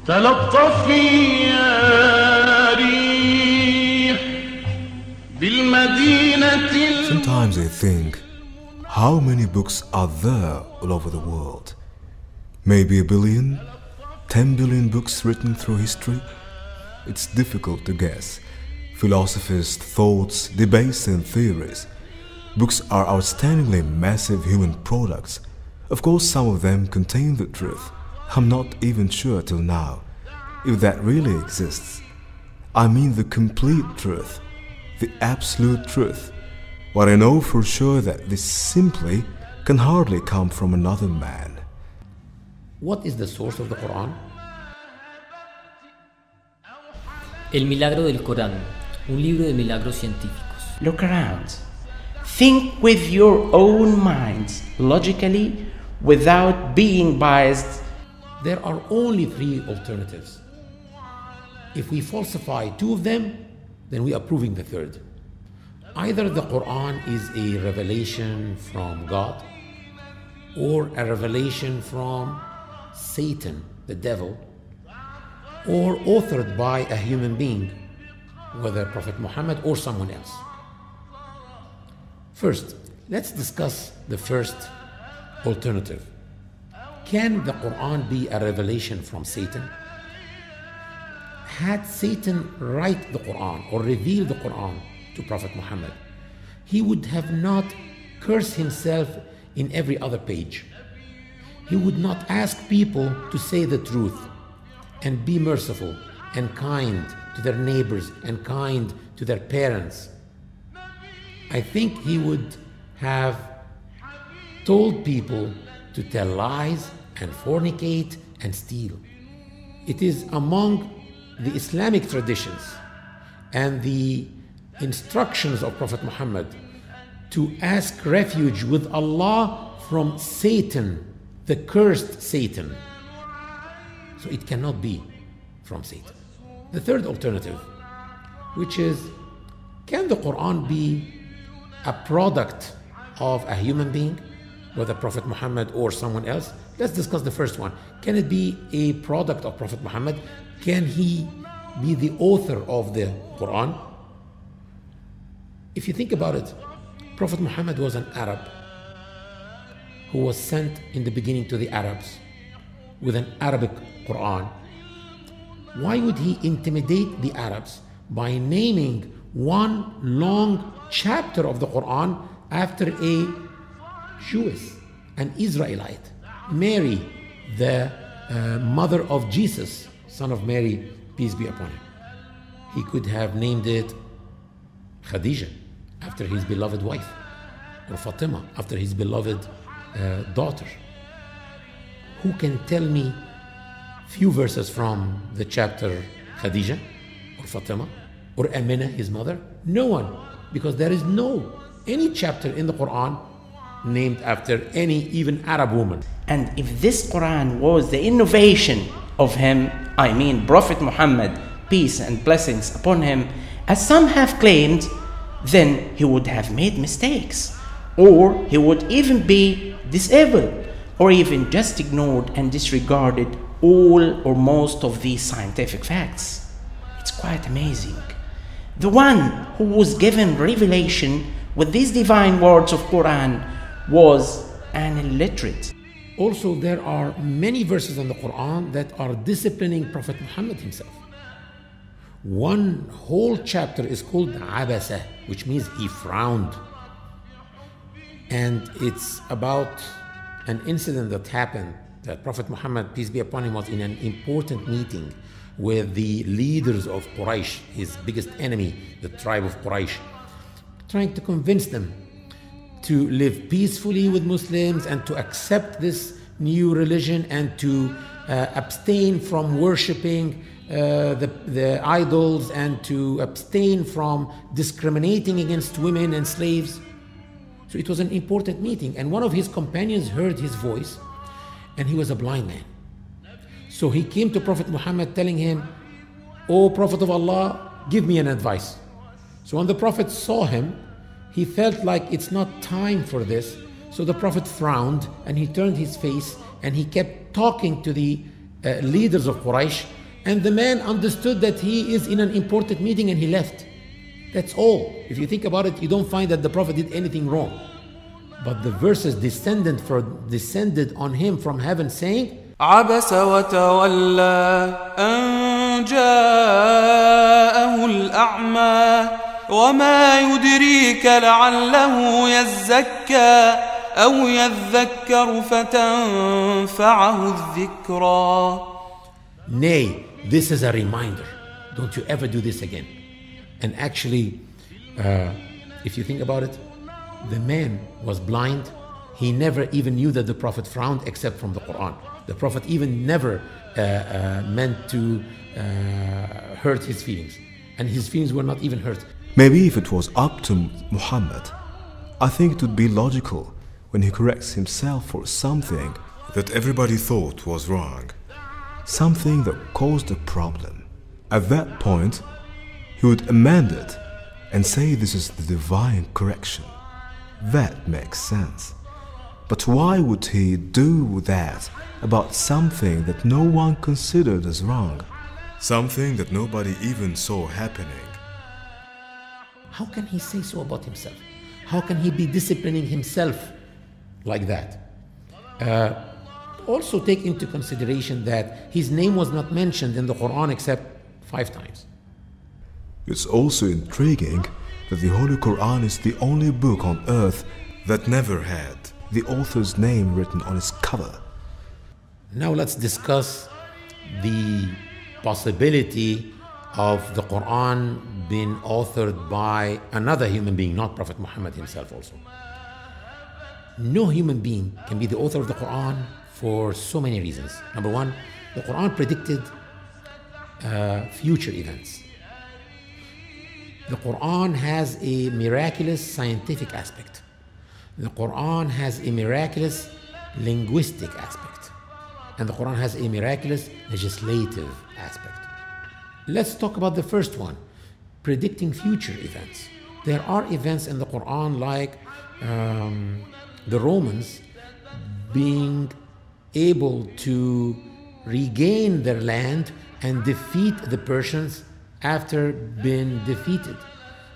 تلطفي يا ريح بالمدينة. Sometimes I think, how many books are there all over the world? Maybe 1 billion? 10 billion books written through history? It's difficult to guess. Philosophies, thoughts, debates and theories. Books are outstandingly massive human products. Of course, some of them contain the truth. I'm not even sure till now if that really exists. I mean the complete truth, the absolute truth. But I know for sure that this simply can hardly come from another man. What is the source of the Quran? El milagro del Corán, un libro de milagros científicos. Look around. Think with your own minds, logically, without being biased. There are only 3 alternatives. If we falsify 2 of them, then we are proving the 3rd. Either the Quran is a revelation from God, or a revelation from Satan, the devil, or authored by a human being, whether Prophet Muhammad or someone else. First, let's discuss the first alternative. Can the Quran be a revelation from Satan? Had Satan write the Quran or reveal the Quran to Prophet Muhammad, he would have not cursed himself in every other page. He would not ask people to say the truth and be merciful and kind to their neighbors and kind to their parents. I think he would have told people to tell lies and fornicate and steal. It is among the Islamic traditions and the instructions of Prophet Muhammad to ask refuge with Allah from Satan, the cursed Satan. So it cannot be from Satan. The third alternative, which is, can the Quran be a product of a human being, whether Prophet Muhammad or someone else? Let's discuss the first one. Can it be a product of Prophet Muhammad? Can he be the author of the Quran? If you think about it, Prophet Muhammad was an Arab who was sent in the beginning to the Arabs with an Arabic Quran. Why would he intimidate the Arabs by naming one long chapter of the Quran after a Jewess, an Israelite, Mary, the mother of Jesus, son of Mary, peace be upon him? He could have named it Khadijah, after his beloved wife, or Fatima, after his beloved daughter. Who can tell me few verses from the chapter Khadijah or Fatima or Amina, his mother? No one, because there is any chapter in the Quran named after any even Arab woman. And if this Quran was the innovation of him, I mean Prophet Muhammad, peace and blessings upon him, as some have claimed, then he would have made mistakes, or he would even be disabled, or even just ignored and disregarded all or most of these scientific facts. It's quite amazing. The one who was given revelation with these divine words of Quran was an illiterate. Also, there are many verses in the Quran that are disciplining Prophet Muhammad himself. One whole chapter is called Abasa, which means he frowned. And it's about an incident that happened, that Prophet Muhammad, peace be upon him, was in an important meeting with the leaders of Quraysh, his biggest enemy, the tribe of Quraysh, trying to convince them to live peacefully with Muslims and to accept this new religion and to abstain from worshipping the idols and to abstain from discriminating against women and slaves. So it was an important meeting, and one of his companions heard his voice, and he was a blind man. So he came to Prophet Muhammad telling him, "O Prophet of Allah, give me an advice." So when the Prophet saw him, he felt like it's not time for this. So the Prophet frowned and he turned his face and he kept talking to the leaders of Quraysh, and the man understood that he is in an important meeting and he left. That's all. If you think about it, you don't find that the Prophet did anything wrong. But the verses descended on him from heaven saying, عبس وتولى أن جاءه الأعمى وما يدريك لعله يزكى أو يذكر فتنفعه الذكرى. Nay, this is a reminder. Don't you ever do this again. And actually, if you think about it, the man was blind. He never even knew that the Prophet frowned except from the Quran. The Prophet even never meant to hurt his feelings. And his feelings were not even hurt. Maybe if it was up to Muhammad, I think it would be logical when he corrects himself for something that everybody thought was wrong, something that caused a problem. At that point, he would amend it and say this is the divine correction. That makes sense. But why would he do that about something that no one considered as wrong? Something that nobody even saw happening. How can he say so about himself? How can he be disciplining himself like that? Also take into consideration that his name was not mentioned in the Quran except 5 times. It's also intriguing that the Holy Quran is the only book on earth that never had the author's name written on its cover. Now let's discuss the possibility of the Quran being authored by another human being, not Prophet Muhammad himself also. No human being can be the author of the Quran for so many reasons. Number one, the Quran predicted future events. The Quran has a miraculous scientific aspect. The Quran has a miraculous linguistic aspect. And the Quran has a miraculous legislative aspect. Let's talk about the first one, predicting future events. There are events in the Quran like the Romans being able to regain their land and defeat the Persians after being defeated.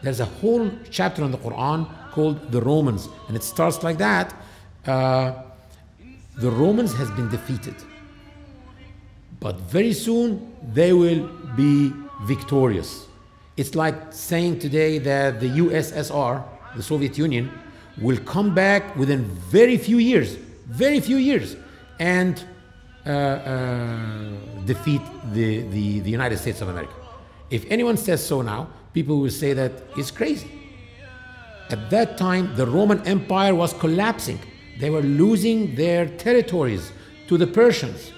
There's a whole chapter in the Quran called the Romans, and it starts like that. The Romans has been defeated, but very soon they will be victorious. It's like saying today that the USSR, the Soviet Union, will come back within very few years, and defeat the United States of America. If anyone says so now, people will say that he's crazy. At that time, the Roman Empire was collapsing. They were losing their territories to the Persians.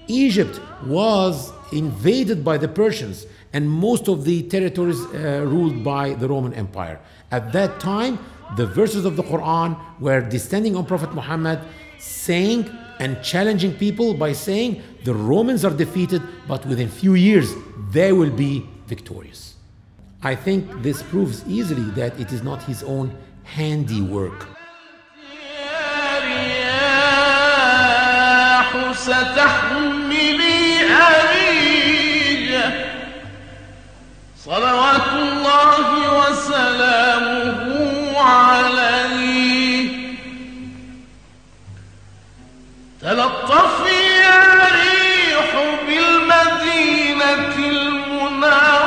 Egypt was invaded by the Persians, and most of the territories ruled by the Roman Empire. At that time, the verses of the Quran were descending on Prophet Muhammad, saying and challenging people by saying the Romans are defeated, but within few years they will be victorious. I think this proves easily that it is not his own handiwork. صلوات الله وسلامه عليه تلطفي يا ريح بالمدينة المنورة